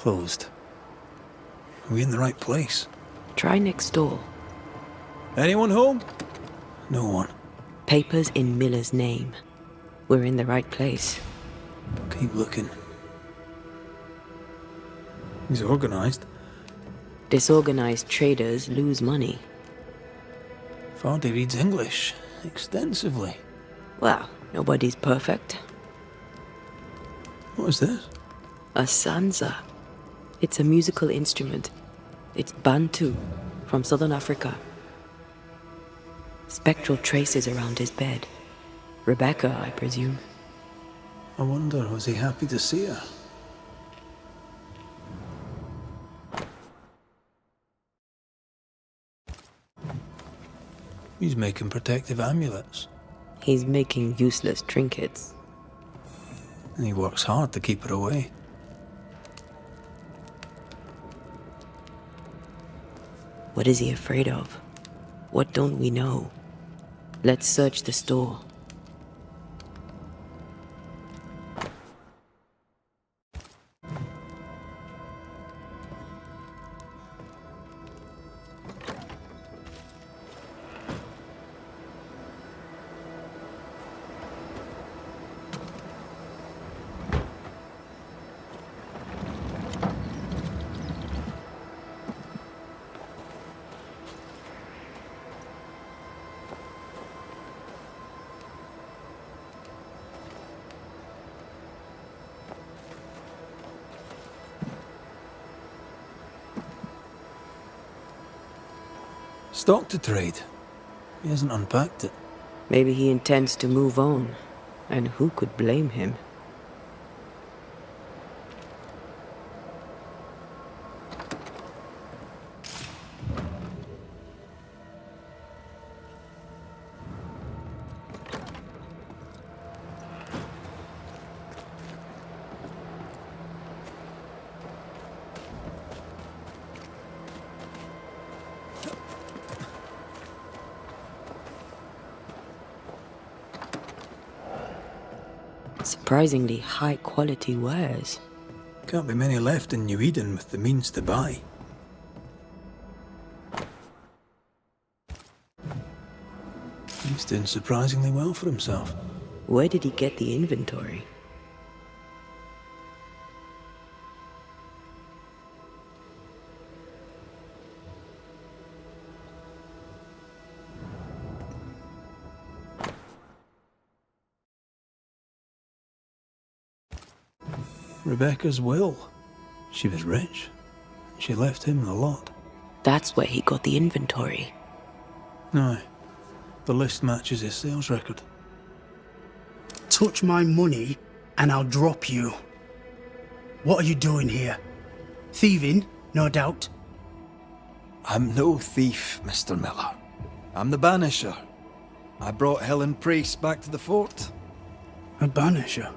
Closed. Are we in the right place? Try next door. Anyone home? No one. Papers in Miller's name. We're in the right place. Keep looking. He's organized. Disorganized traders lose money. Vardy reads English extensively. Well, nobody's perfect. What is this? A sansa. It's a musical instrument. It's Bantu, from southern Africa. Spectral traces around his bed. Rebecca, I presume. I wonder, was he happy to see her? He's making protective amulets. He's making useless trinkets. And he works hard to keep her away. What is he afraid of? What don't we know? Let's search the store. Stock to trade. He hasn't unpacked it. Maybe he intends to move on. And who could blame him? Surprisingly high-quality wares. Can't be many left in New Eden with the means to buy. He's doing surprisingly well for himself. Where did he get the inventory? Rebecca's will. She was rich. She left him the lot. That's where he got the inventory. Aye. The list matches his sales record. Touch my money and I'll drop you. What are you doing here? Thieving, no doubt. I'm no thief, Mr. Miller. I'm the Banisher. I brought Helen Priest back to the fort. A banisher?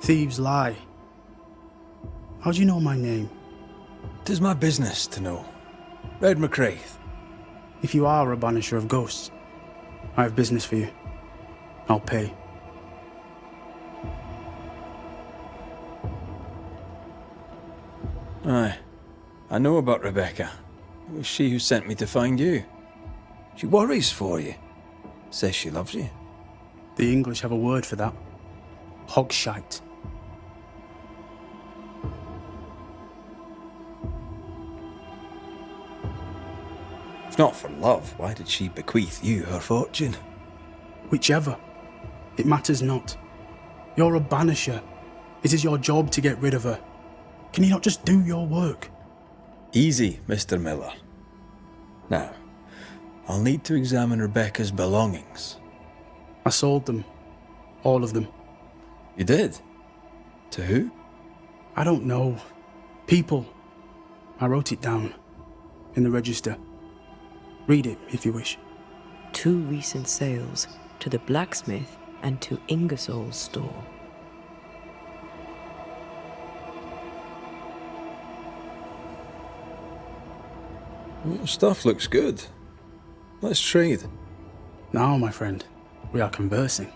Thieves lie. How do you know my name? 'Tis my business to know. Red McCraith. If you are a banisher of ghosts, I have business for you. I'll pay. Aye. I know about Rebecca. It was she who sent me to find you. She worries for you. Says she loves you. The English have a word for that. Hogshite. If not for love, why did she bequeath you her fortune? Whichever. It matters not. You're a banisher. It is your job to get rid of her. Can you not just do your work? Easy, Mr. Miller. Now, I'll need to examine Rebecca's belongings. I sold them. All of them. You did? To who? I don't know. People. I wrote it down. In the register. Read it, if you wish. 2 recent sales, to the blacksmith and to Ingersoll's store. Well, stuff looks good. Let's trade. Now, my friend, we are conversing.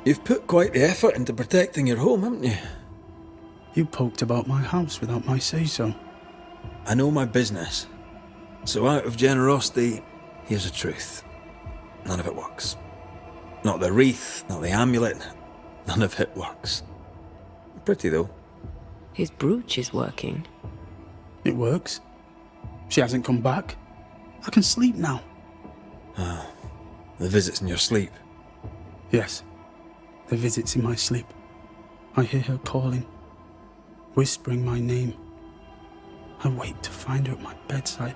You've put quite the effort into protecting your home, haven't you? You poked about my house without my say-so. I know my business. So out of generosity, here's the truth. None of it works. Not the wreath, not the amulet. None of it works. Pretty, though. His brooch is working. It works. She hasn't come back. I can sleep now. The visits in your sleep. Yes, the visits in my sleep. I hear her calling, whispering my name. I wait to find her at my bedside.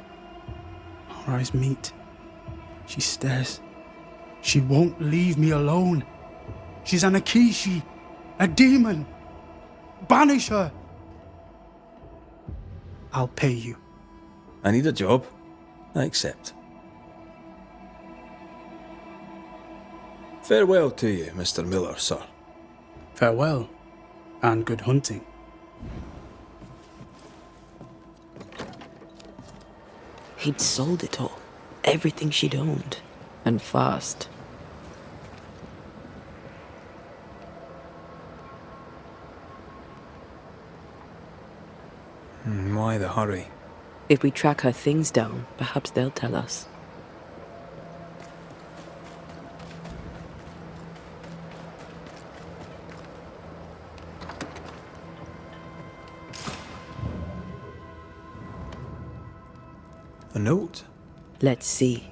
Our eyes meet. She stares. She won't leave me alone. She's an Akishi, a demon. Banish her. I'll pay you. I need a job. I accept. Farewell to you, Mr. Miller, sir. Farewell, and good hunting. He'd sold it all. Everything she'd owned. And fast. Why the hurry? If we track her things down, perhaps they'll tell us. A note? Let's see.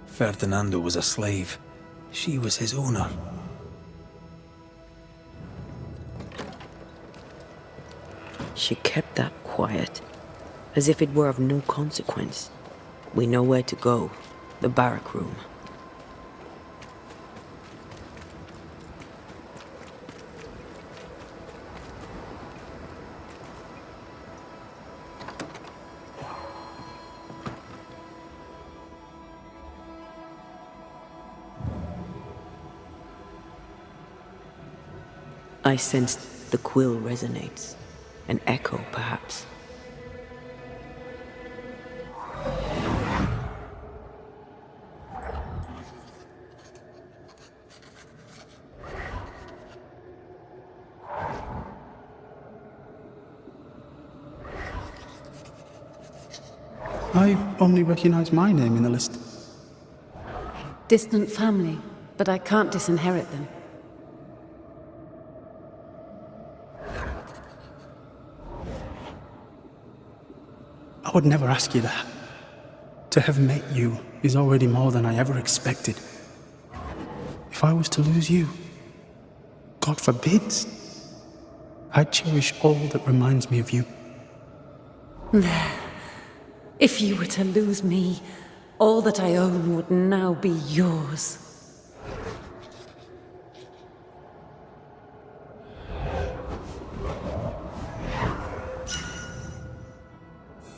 Ferdinando was a slave. She was his owner. She kept that quiet, as if it were of no consequence. We know where to go. The barrack room. I sense the quill resonates. An echo, perhaps. I only recognize my name in the list. Distant family, but I can't disinherit them. I would never ask you that. To have met you is already more than I ever expected. If I was to lose you, God forbids, I'd cherish all that reminds me of you. There. If you were to lose me, all that I own would now be yours.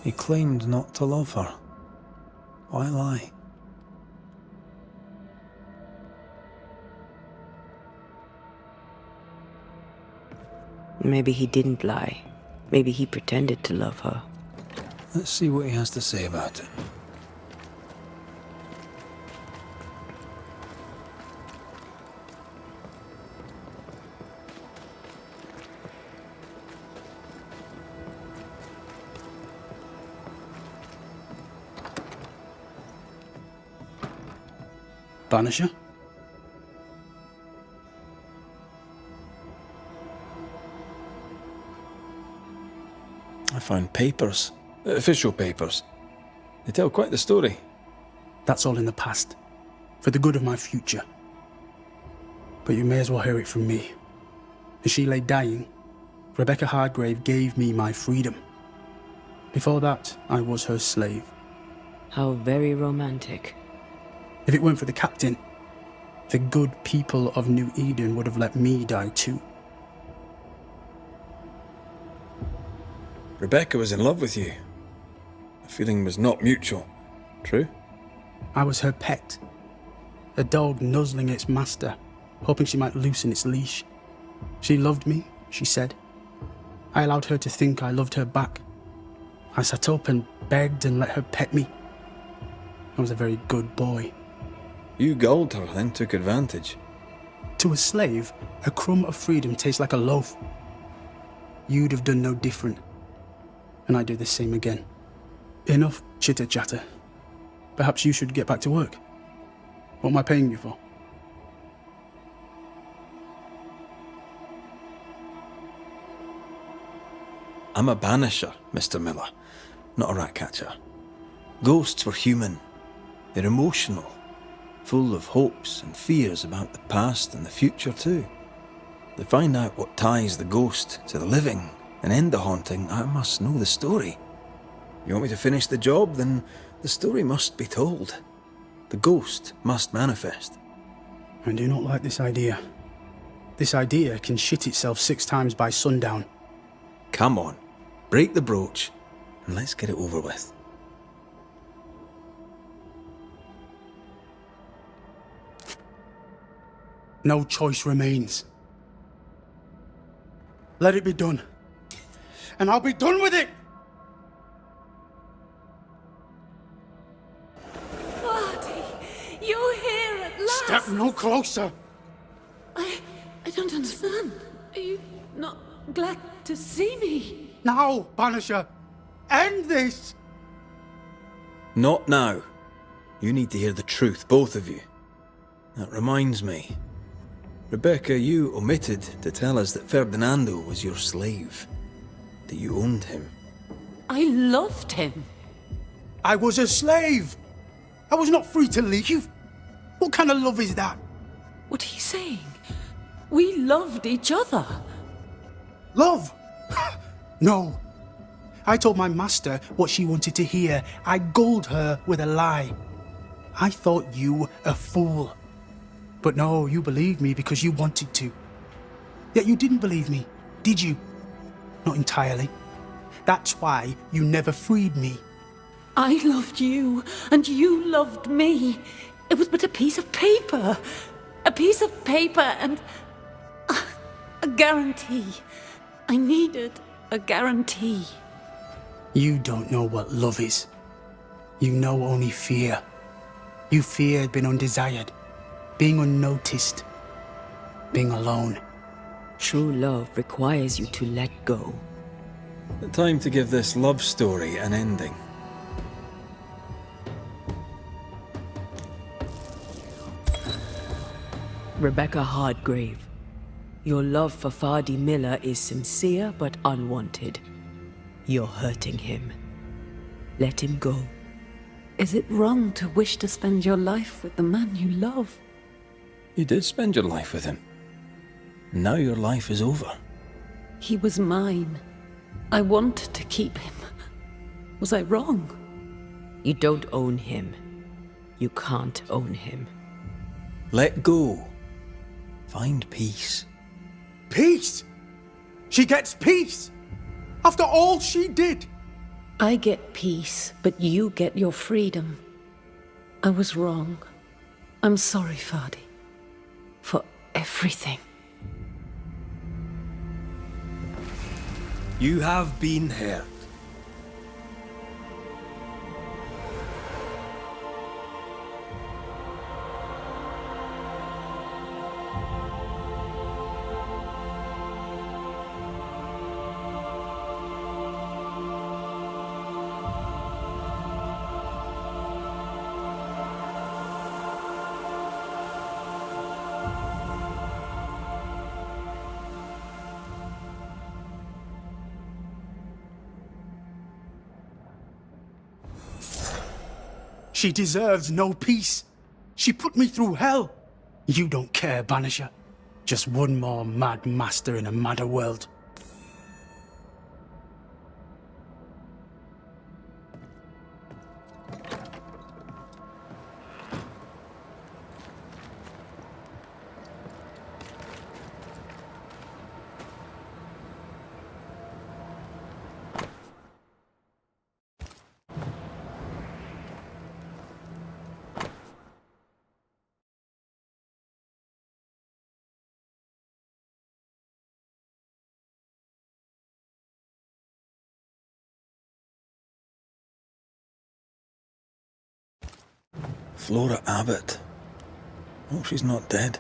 He claimed not to love her. Why lie? Maybe he didn't lie. Maybe he pretended to love her. Let's see what he has to say about it. Banisher? I found papers. Official papers. They tell quite the story. That's all in the past. For the good of my future. But you may as well hear it from me. As she lay dying, Rebecca Hardgrave gave me my freedom. Before that, I was her slave. How very romantic. If it weren't for the captain, the good people of New Eden would have let me die too. Rebecca was in love with you. The feeling was not mutual. True? I was her pet. A dog nuzzling its master, hoping she might loosen its leash. She loved me, she said. I allowed her to think I loved her back. I sat up and begged and let her pet me. I was a very good boy. You gulled her, then took advantage. To a slave, a crumb of freedom tastes like a loaf. You'd have done no different. And I'd do the same again. Enough chitter-chatter. Perhaps you should get back to work. What am I paying you for? I'm a banisher, Mr. Miller, not a rat catcher. Ghosts were human. They're emotional, full of hopes and fears about the past and the future too. To find out what ties the ghost to the living and end the haunting, I must know the story. You want me to finish the job? Then the story must be told. The ghost must manifest. I do not like this idea. This idea can shit itself 6 times by sundown. Come on, break the brooch and let's get it over with. No choice remains. Let it be done. And I'll be done with it! Marty, you're here at last! Step no closer! I don't understand. Are you not glad to see me? Now, Banisher! End this! Not now. You need to hear the truth, both of you. That reminds me. Rebecca, you omitted to tell us that Ferdinando was your slave. That you owned him. I loved him. I was a slave! I was not free to leave! What kind of love is that? What are you saying? We loved each other. Love? No. I told my master what she wanted to hear. I gulled her with a lie. I thought you a fool. But no, you believed me because you wanted to. Yet you didn't believe me, did you? Not entirely. That's why you never freed me. I loved you, and you loved me. It was but a piece of paper. A piece of paper and... a guarantee. I needed a guarantee. You don't know what love is. You know only fear. You feared being undesired, being unnoticed, being alone. True love requires you to let go. Time to give this love story an ending. Rebecca Hardgrave, your love for Fadi Miller is sincere but unwanted. You're hurting him. Let him go. Is it wrong to wish to spend your life with the man you love? You did spend your life with him. Now your life is over. He was mine. I wanted to keep him. Was I wrong? You don't own him. You can't own him. Let go. Find peace. Peace? She gets peace? After all she did? I get peace, but you get your freedom. I was wrong. I'm sorry, Fadi. For everything. You have been heard. She deserves no peace. She put me through hell. You don't care, Banisher. Just one more mad master in a madder world. Flora Abbott. Oh, she's not dead.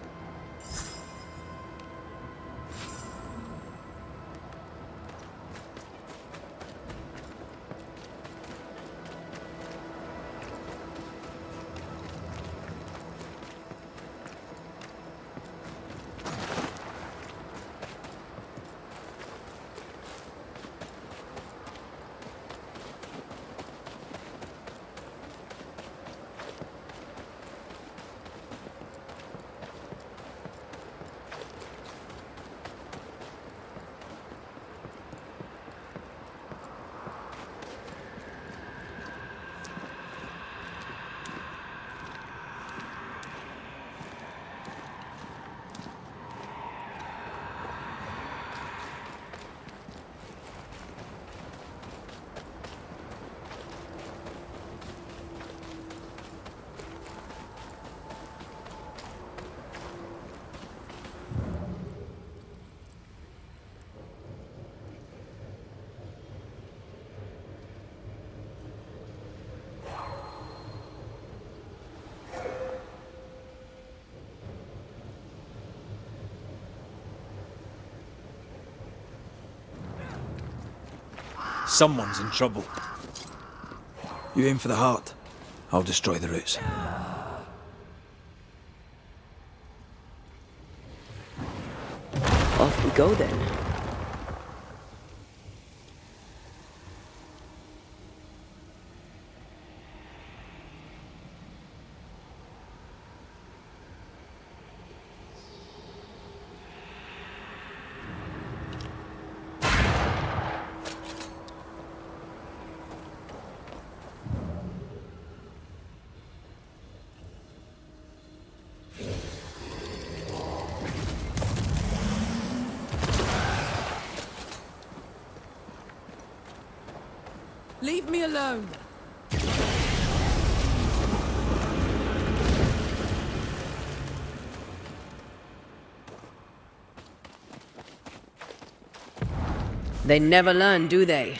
Someone's in trouble. You aim for the heart. I'll destroy the roots. Off we go then. Leave me alone. They never learn, do they?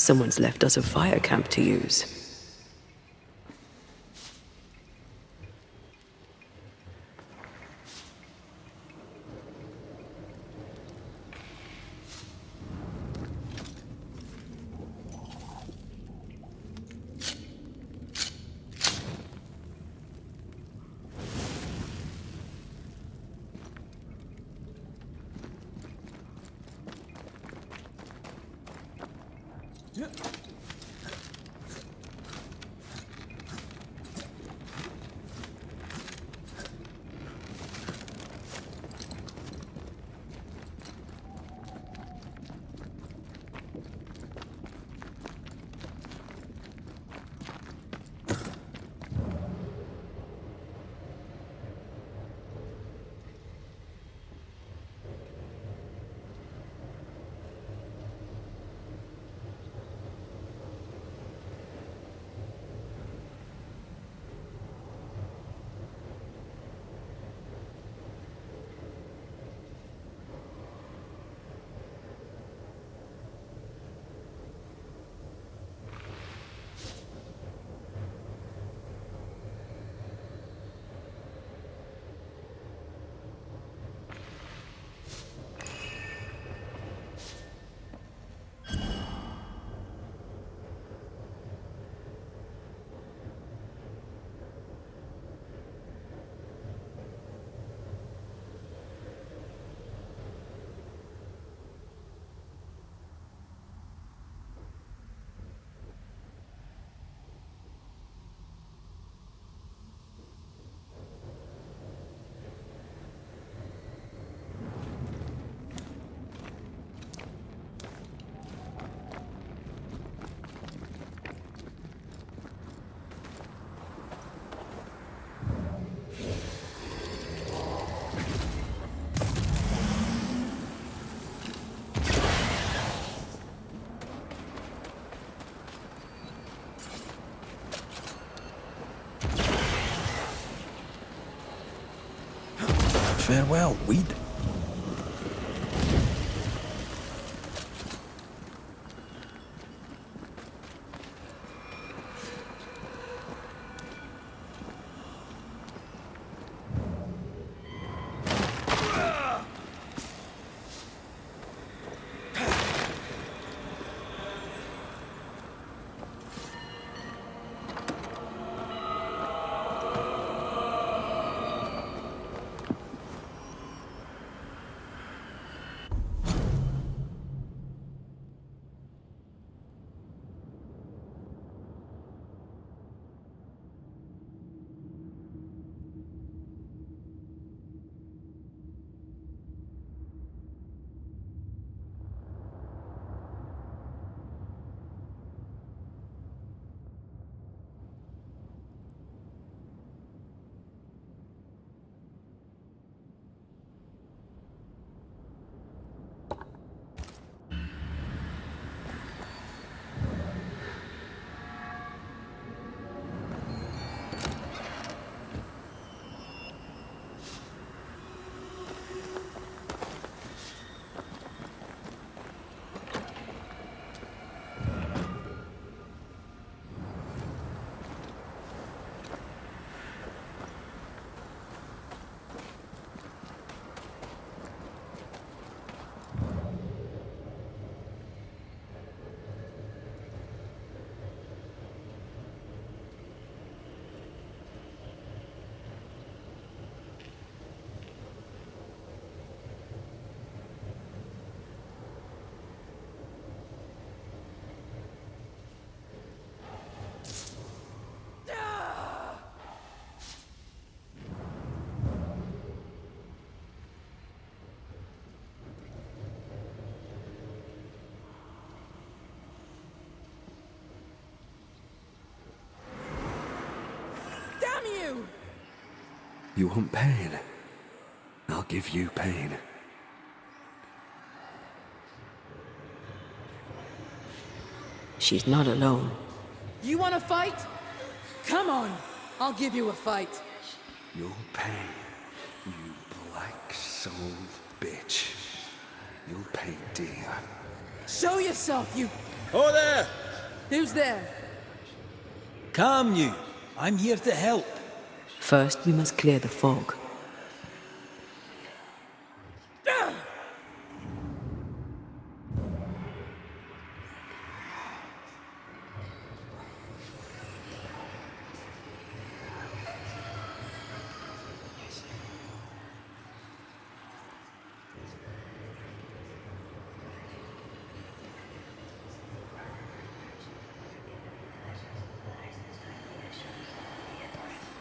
Someone's left us a fire camp to use. Farewell, weed. You want pain? I'll give you pain. She's not alone. You want to fight? Come on, I'll give you a fight. You'll pay, you black-souled bitch. You'll pay dear. Show yourself, you Oh there! Who's there? Calm you. I'm here to help. First, we must clear the fog.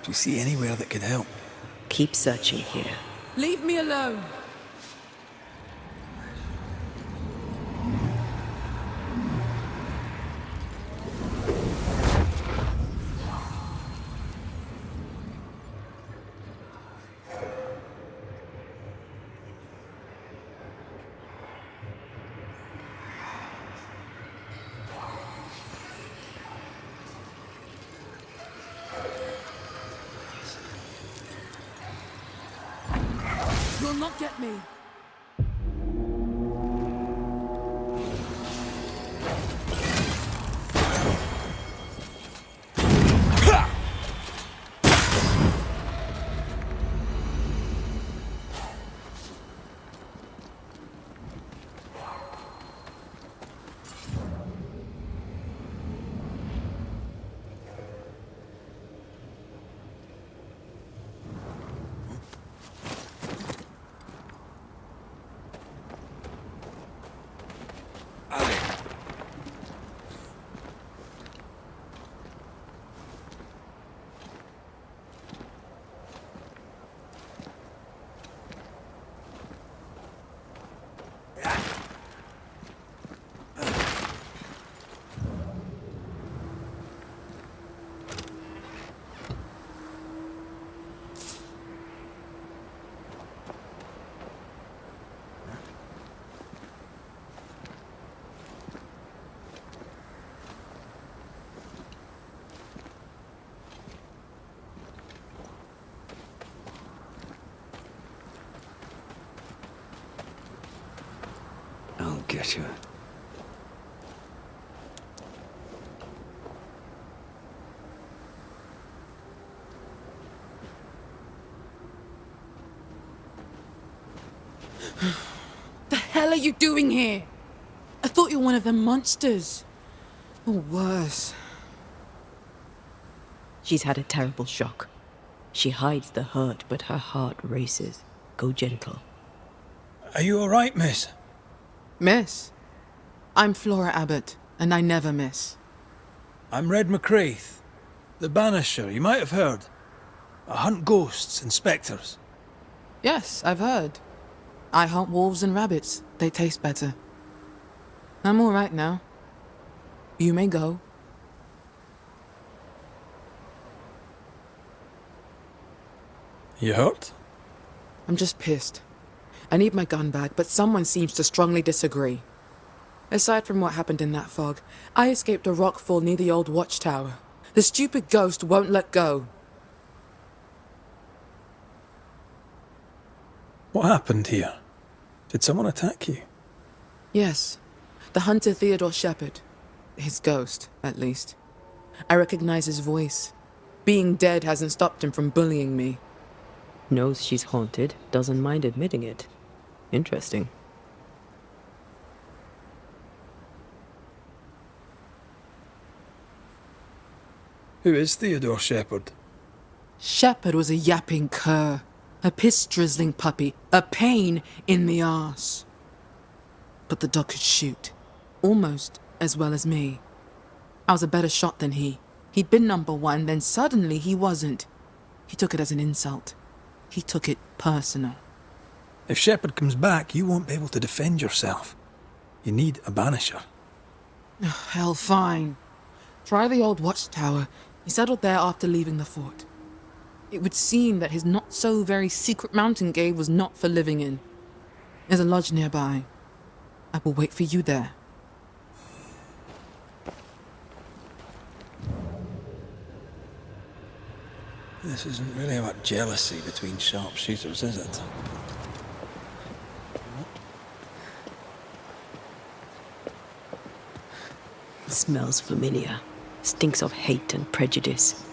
Do you see anywhere that could help? Keep searching here. Leave me alone. You'll not get me. I'll get you. The hell are you doing here? I thought you were one of them monsters. Or worse. She's had a terrible shock. She hides the hurt, but her heart races. Go gentle. Are you all right, miss? Miss? I'm Flora Abbott, and I never miss. I'm Red McCraith, the Banisher. You might have heard. I hunt ghosts and spectres. Yes, I've heard. I hunt wolves and rabbits. They taste better. I'm all right now. You may go. You hurt? I'm just pissed. I need my gun back, but someone seems to strongly disagree. Aside from what happened in that fog, I escaped a rockfall near the old watchtower. The stupid ghost won't let go. What happened here? Did someone attack you? Yes, the hunter Theodor Shepherd. His ghost, at least. I recognize his voice. Being dead hasn't stopped him from bullying me. Knows she's haunted, doesn't mind admitting it. Interesting. Who is Theodore Shepherd? Shepherd was a yapping cur, a piss-drizzling puppy, a pain in the arse. But the dog could shoot, almost as well as me. I was a better shot than he. He'd been number one, then suddenly he wasn't. He took it as an insult. He took it personal. If Shepherd comes back, you won't be able to defend yourself. You need a Banisher. Hell, fine. Try the old watchtower. He settled there after leaving the fort. It would seem that his not-so-very-secret mountain cave was not for living in. There's a lodge nearby. I will wait for you there. This isn't really about jealousy between sharpshooters, is it? smells familiar. Stinks of hate and prejudice.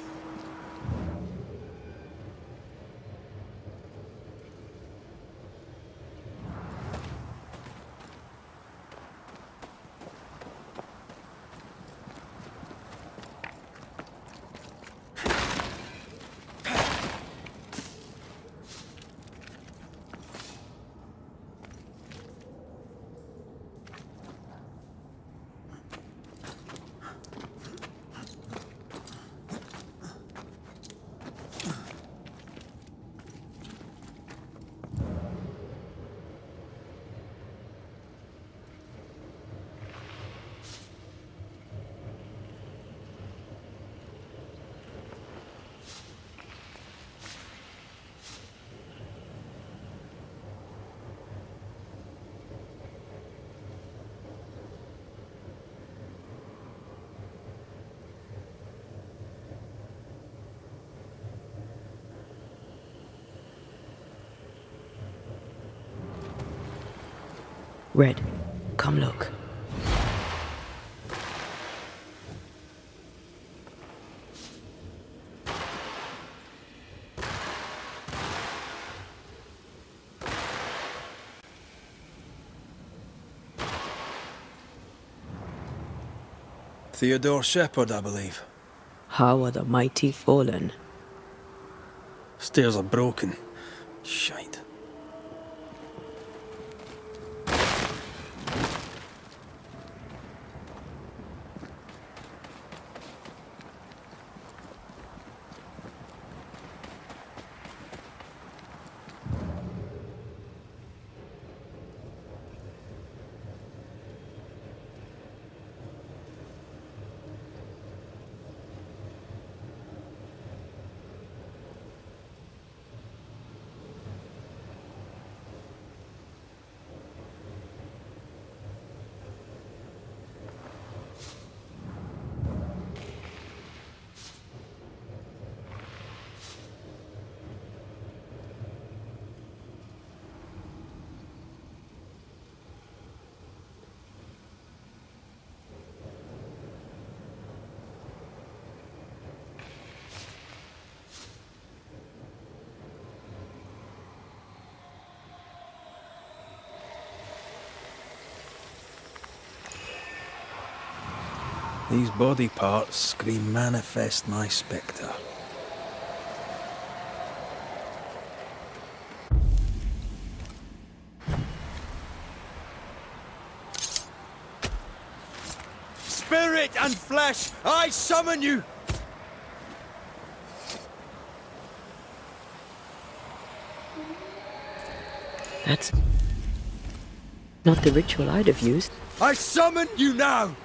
Red, come look. Theodor Shepherd, I believe. How are the mighty fallen? Stairs are broken. Shite. These body parts scream manifest my spectre. Spirit and flesh, I summon you! That's not the ritual I'd have used. I summon you now!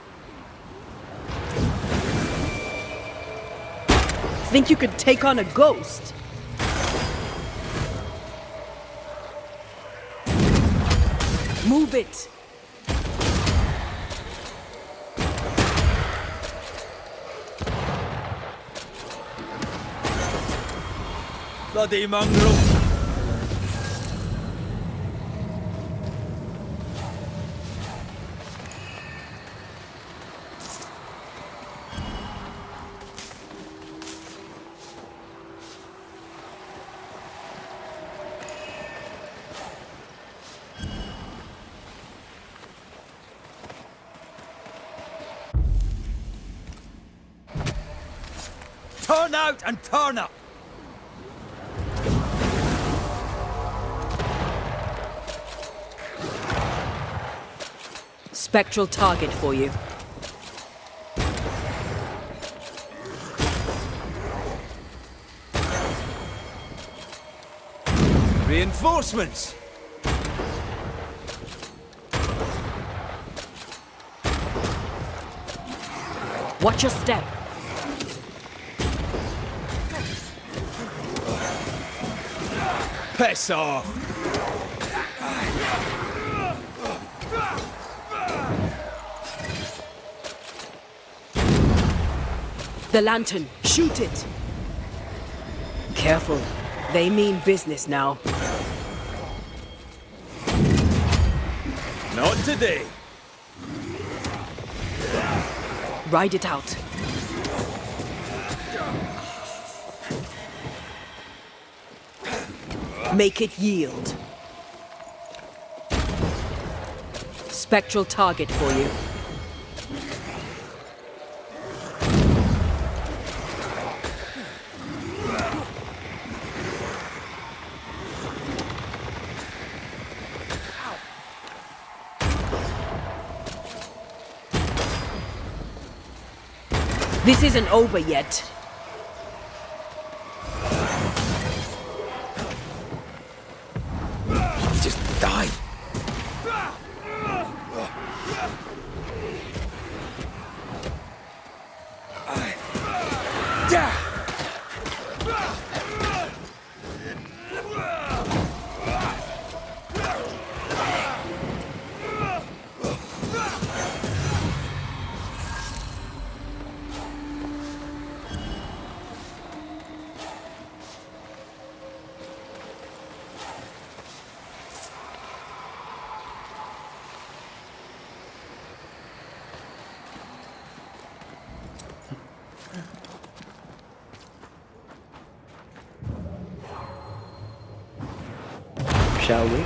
Think you could take on a ghost? Move it! Bloody mongrel! Turn out and turn up! Spectral target for you. Reinforcements! Watch your step. Piss off! The lantern. Shoot it. Careful. They mean business now. Not today. Ride it out. Make it yield. Spectral target for you. This isn't over yet. Just die. Shall we?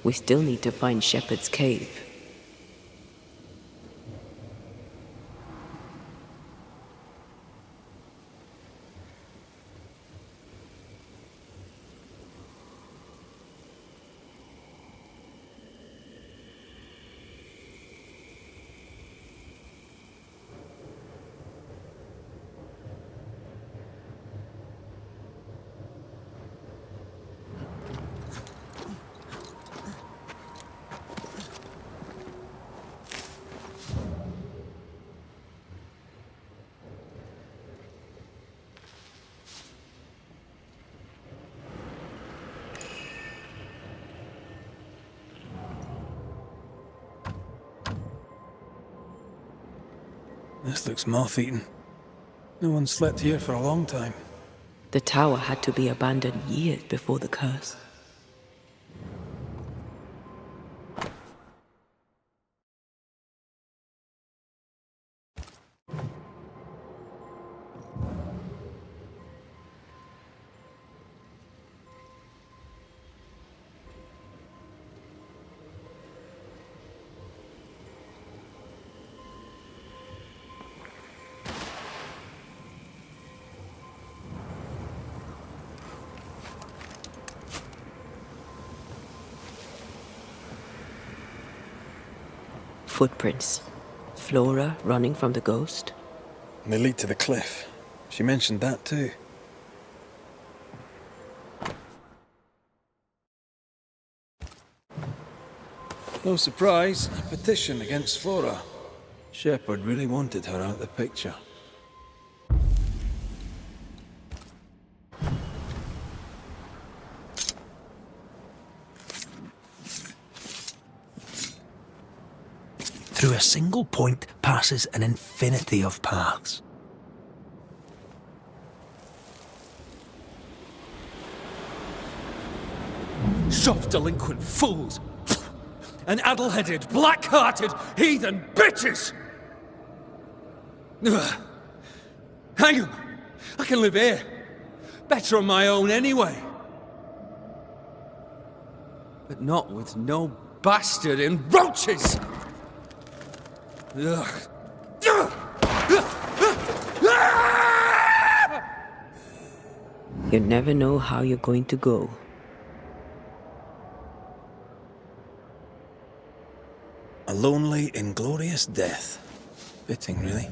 We still need to find Shepherd's Cave. This looks moth-eaten. No one slept here for a long time. The tower had to be abandoned years before the curse. Footprints. Flora running from the ghost. They lead to the cliff. She mentioned that too. No surprise, a petition against Flora. Shepherd really wanted her out of the picture. Through a single point passes an infinity of paths. Soft delinquent fools! And addle-headed, black-hearted, heathen bitches! Ugh. Hang 'em! I can live here. Better on my own anyway. But not with no bastard in roaches! Ugh. You never know how you're going to go. A lonely, inglorious death. Fitting, really.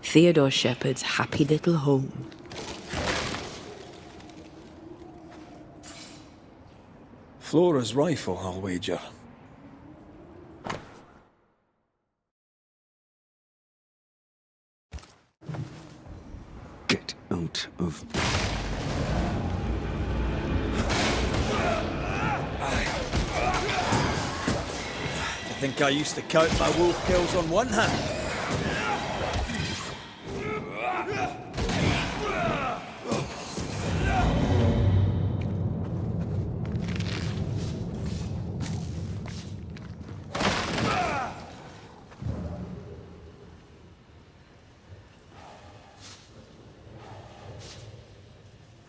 Theodor Shepard's happy little home. Flora's rifle, I'll wager. Get out of... I think I used to count my wolf kills on one hand.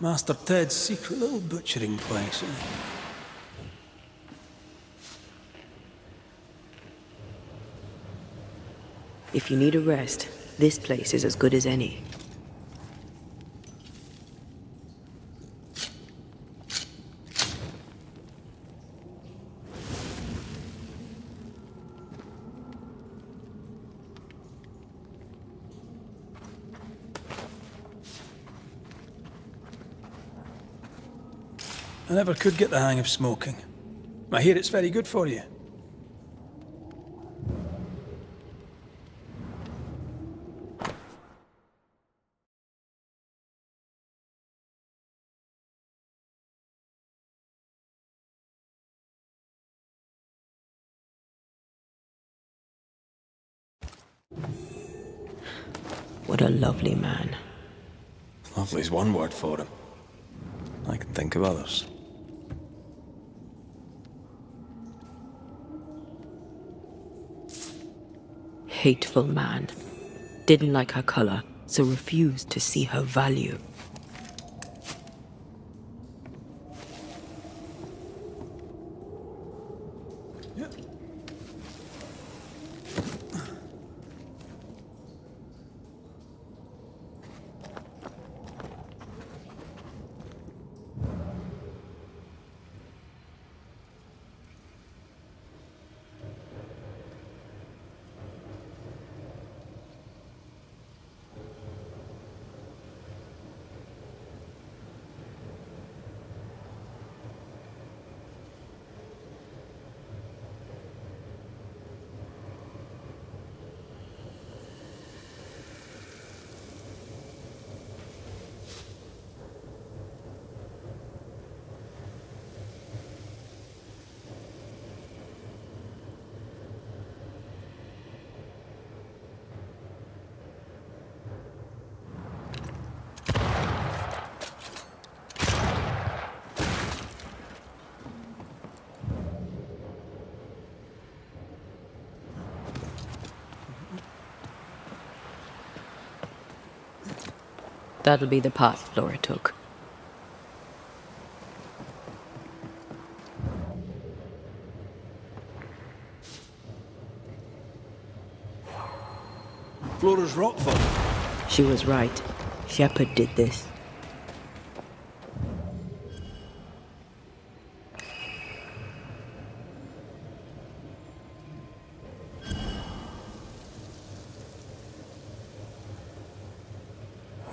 Master Ted's secret little butchering place, eh? If you need a rest, this place is as good as any. I never could get the hang of smoking. I hear it's very good for you. What a lovely man. Lovely's one word for him. I can think of others. Hateful man. Didn't like her color, so refused to see her value. That'll be the path Flora took. Theodore's Rockford. She was right. Shepard did this.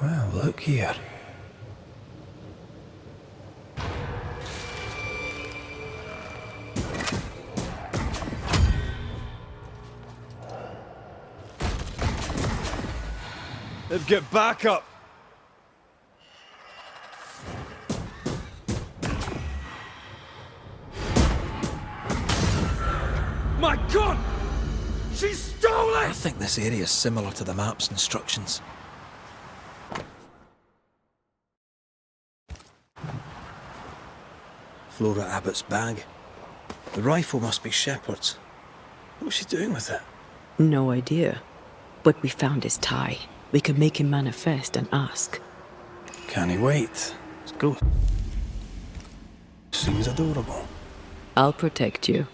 Well, look here. They've got backup. My God! She stole I it! think this area is similar to the map's instructions. Flora Abbott's bag. The rifle must be Shepard's. What was she doing with it? No idea. But we found his tie. We can make him manifest and ask. Can he wait? It's gross. Seems adorable. I'll protect you.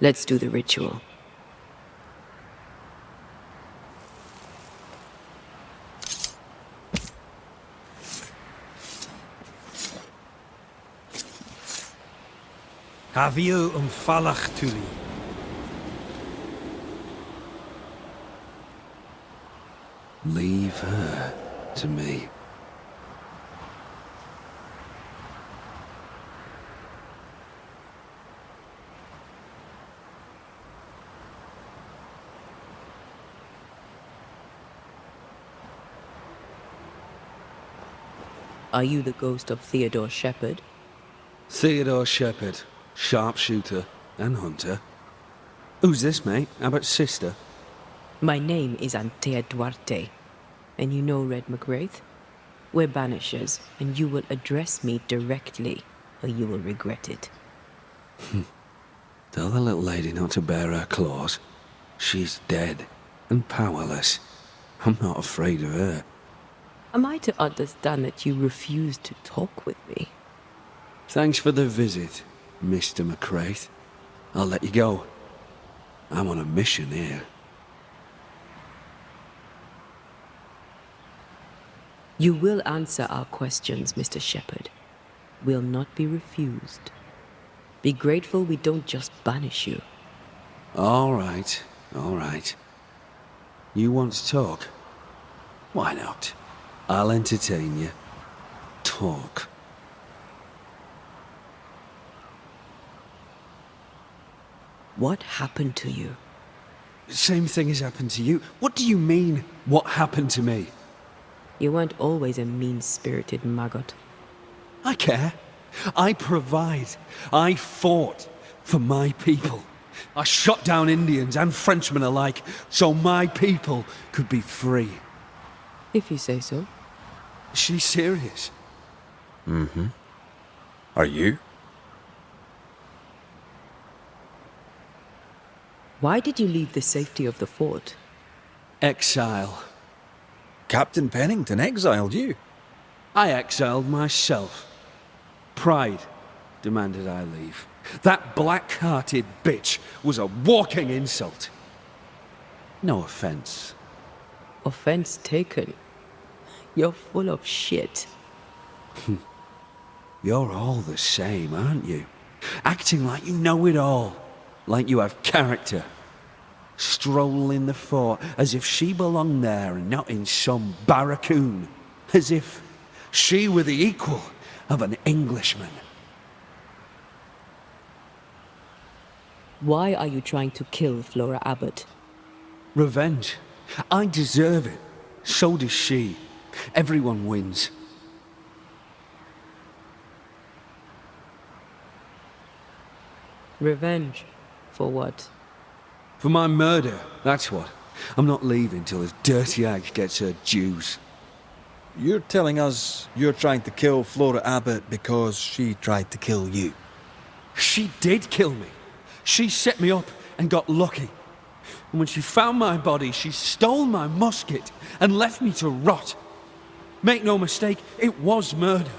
Let's do the ritual. Havio falach tuli. Leave her to me. Are you the ghost of Theodore Shepard? Theodore Shepard, sharpshooter and hunter. Who's this, mate? Abbott's sister? My name is Antea Duarte. And you know Red McWraith? We're Banishers, and you will address me directly, or you will regret it. Tell the little lady not to bare her claws. She's dead and powerless. I'm not afraid of her. Am I to understand that you refuse to talk with me? Thanks for the visit, Mr. McWraith. I'll let you go. I'm on a mission here. You will answer our questions, Mr. Shepard. Will not be refused. Be grateful we don't just banish you. All right, all right. You want to talk? Why not? I'll entertain you. Talk. What happened to you? Same thing has happened to you. What do you mean, what happened to me? You weren't always a mean-spirited maggot. I care. I provide. I fought for my people. I shot down Indians and Frenchmen alike so my people could be free. If you say so. She's serious. Mm-hmm. Are you? Why did you leave the safety of the fort? Exile. Captain Pennington exiled you. I exiled myself. Pride demanded I leave. That black-hearted bitch was a walking insult. No offense. Offense taken. You're full of shit. You're all the same, aren't you? Acting like you know it all. Like you have character. Strolling the fort as if she belonged there and not in some barracoon. As if she were the equal of an Englishman. Why are you trying to kill Flora Abbott? Revenge. I deserve it. So does she. Everyone wins. Revenge? For what? For my murder, that's what. I'm not leaving till this dirty hag gets her dues. You're telling us you're trying to kill Flora Abbott because she tried to kill you. She did kill me. She set me up and got lucky. And when she found my body, she stole my musket and left me to rot. Make no mistake, it was murder.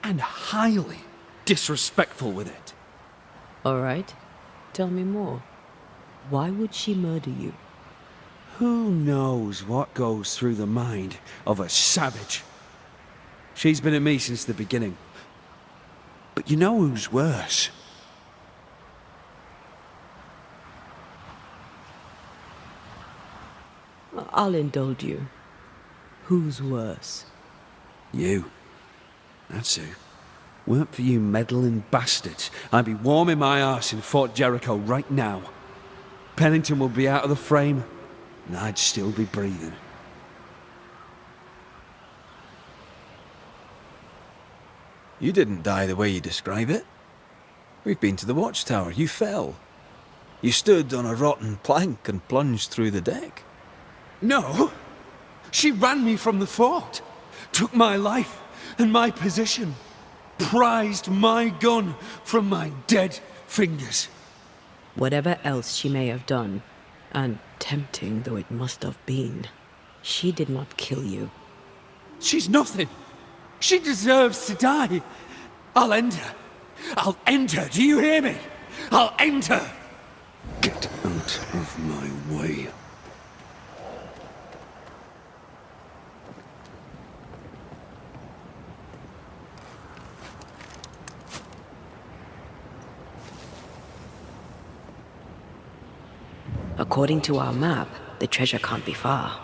And highly disrespectful with it. All right. Tell me more. Why would she murder you? Who knows what goes through the mind of a savage? She's been at me since the beginning. But you know who's worse? I'll indulge you. Who's worse? You. That's who. Weren't for you meddling bastards, I'd be warming my arse in Fort Jericho right now. Pennington would be out of the frame, and I'd still be breathing. You didn't die the way you describe it. We've been to the watchtower. You fell. You stood on a rotten plank and plunged through the deck. No! She ran me from the fort, took my life and my position, prized my gun from my dead fingers. Whatever else she may have done, and tempting though it must have been, she did not kill you. She's nothing. She deserves to die. I'll end her. I'll end her. Do you hear me? I'll end her. Get out of my way. According to our map, the treasure can't be far.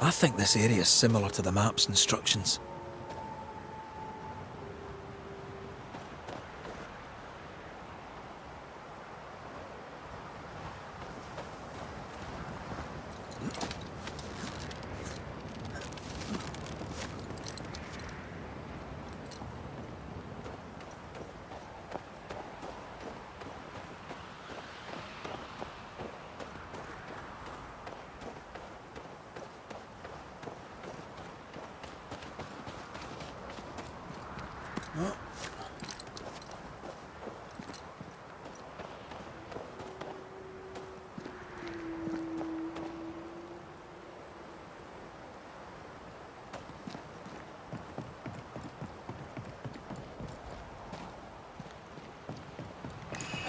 I think this area is similar to the map's instructions.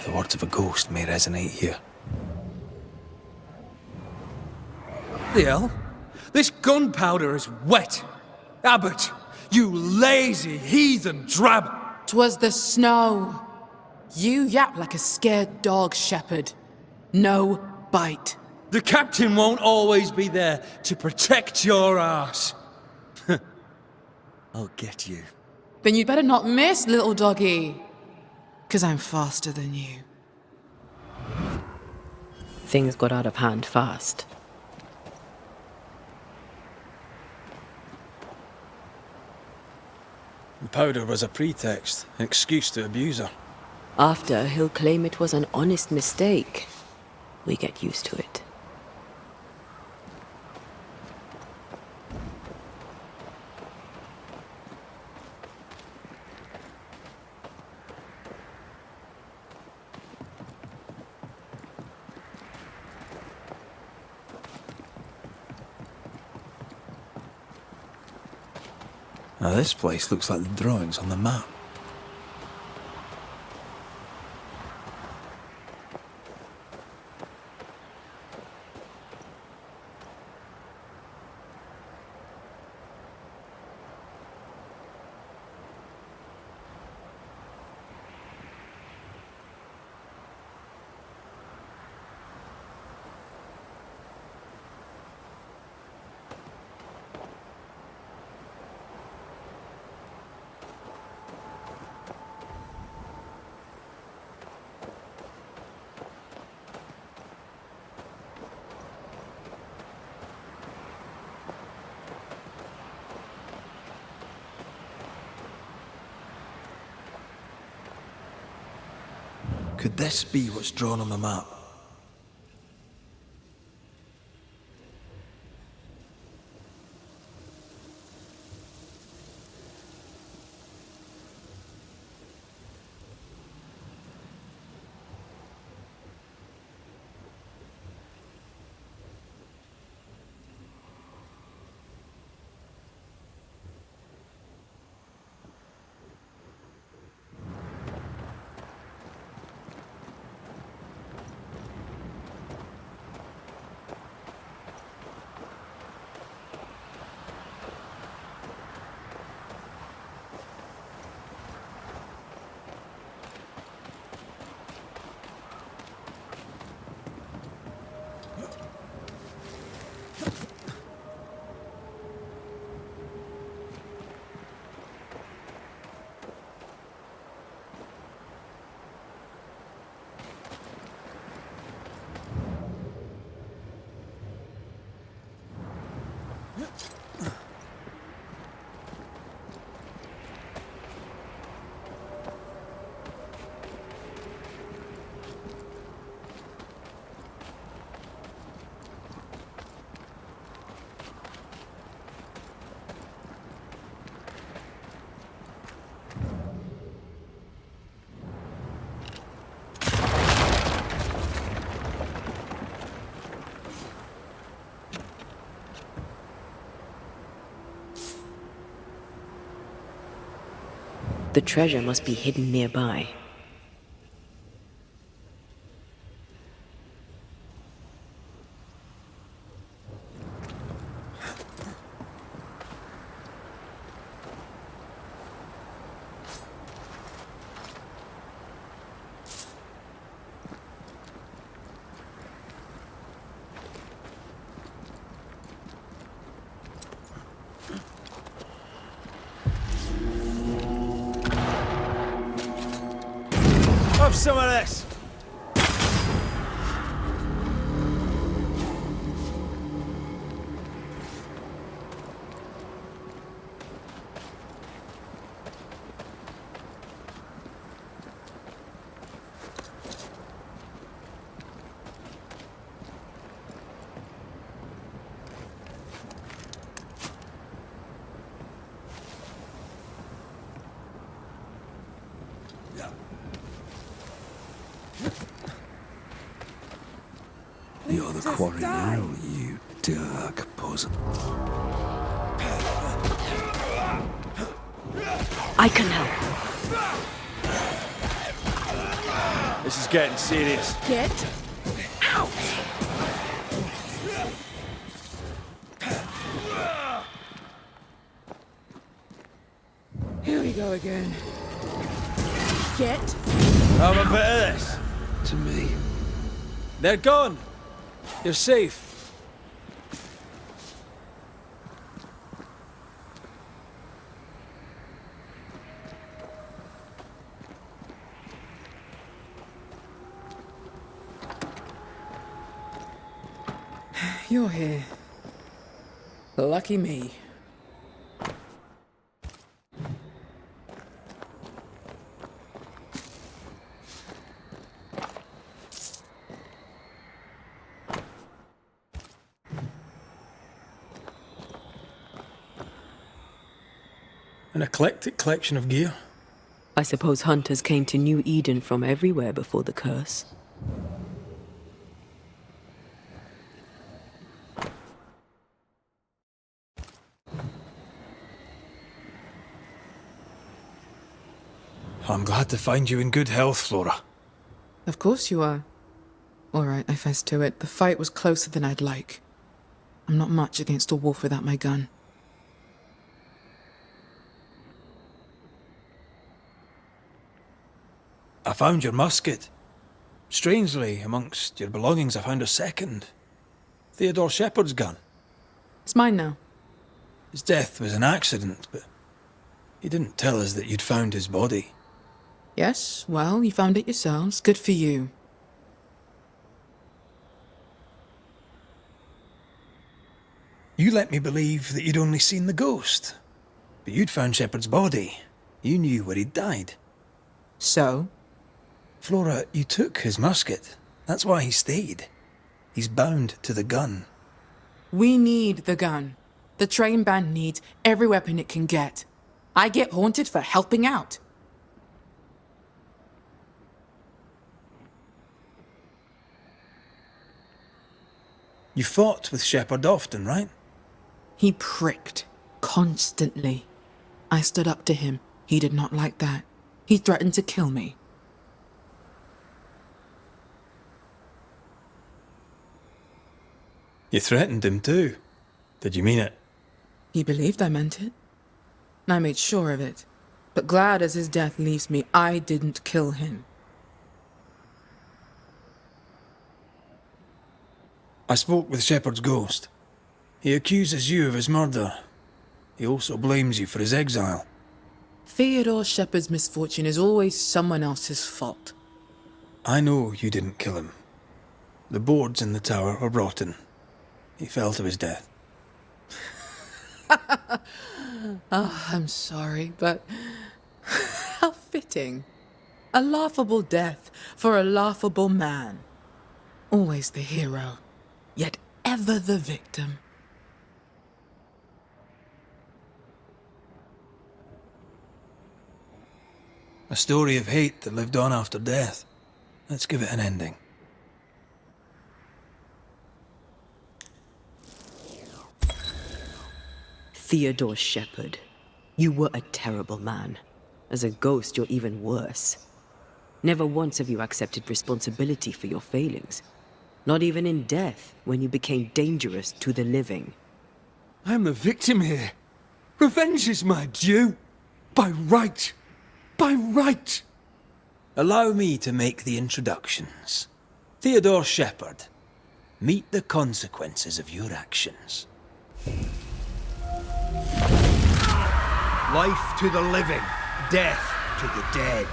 The words of a ghost may resonate here. The hell? This gunpowder is wet. Abbott, you lazy heathen drab. 'Twas the snow. You yap like a scared dog, Shepherd. No bite. The captain won't always be there to protect your ass. I'll get you. Then you'd better not miss, little doggy. 'Cause I'm faster than you. Things got out of hand fast. The powder was a pretext, an excuse to abuse her. After, he'll claim it was an honest mistake. We get used to it. Now this place looks like the drawings on the map. Could this be what's drawn on the map? The treasure must be hidden nearby. Have some of this! You're the quarry now, you dark puzzle. I can help. This is getting serious. Get out! Here we go again. Get Have a bit of this. To me. They're gone. You're safe. You're here. Lucky me. An eclectic collection of gear. I suppose hunters came to New Eden from everywhere before the curse. I'm glad to find you in good health, Flora. Of course you are. All right, I fess to it. The fight was closer than I'd like. I'm not much against a wolf without my gun. I found your musket. Strangely, amongst your belongings, I found a second. Theodor Shepard's gun. It's mine now. His death was an accident, but he didn't tell us that you'd found his body. Yes, well, you found it yourselves. Good for you. You let me believe that you'd only seen the ghost. But you'd found Shepard's body. You knew where he'd died. So? Flora, you took his musket. That's why he stayed. He's bound to the gun. We need the gun. The train band needs every weapon it can get. I get haunted for helping out. You fought with Shepard often, right? He pricked. Constantly. I stood up to him. He did not like that. He threatened to kill me. You threatened him too. Did you mean it? He believed I meant it. I made sure of it. But glad as his death leaves me, I didn't kill him. I spoke with Shepard's ghost. He accuses you of his murder. He also blames you for his exile. Theodore Shepard's misfortune is always someone else's fault. I know you didn't kill him. The boards in the tower are rotten. He fell to his death. Oh, I'm sorry, but how fitting. A laughable death for a laughable man. Always the hero, yet ever the victim. A story of hate that lived on after death. Let's give it an ending. Theodore Shepard, you were a terrible man. As a ghost, you're even worse. Never once have you accepted responsibility for your failings. Not even in death, when you became dangerous to the living. I'm the victim here. Revenge is my due. By right. By right. Allow me to make the introductions. Theodore Shepard, meet the consequences of your actions. Life to the living, death to the dead.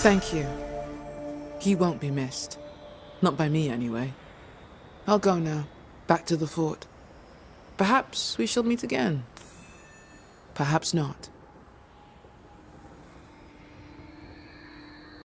Thank you. He won't be missed. Not by me, anyway. I'll go now, back to the fort. Perhaps we shall meet again. Perhaps not.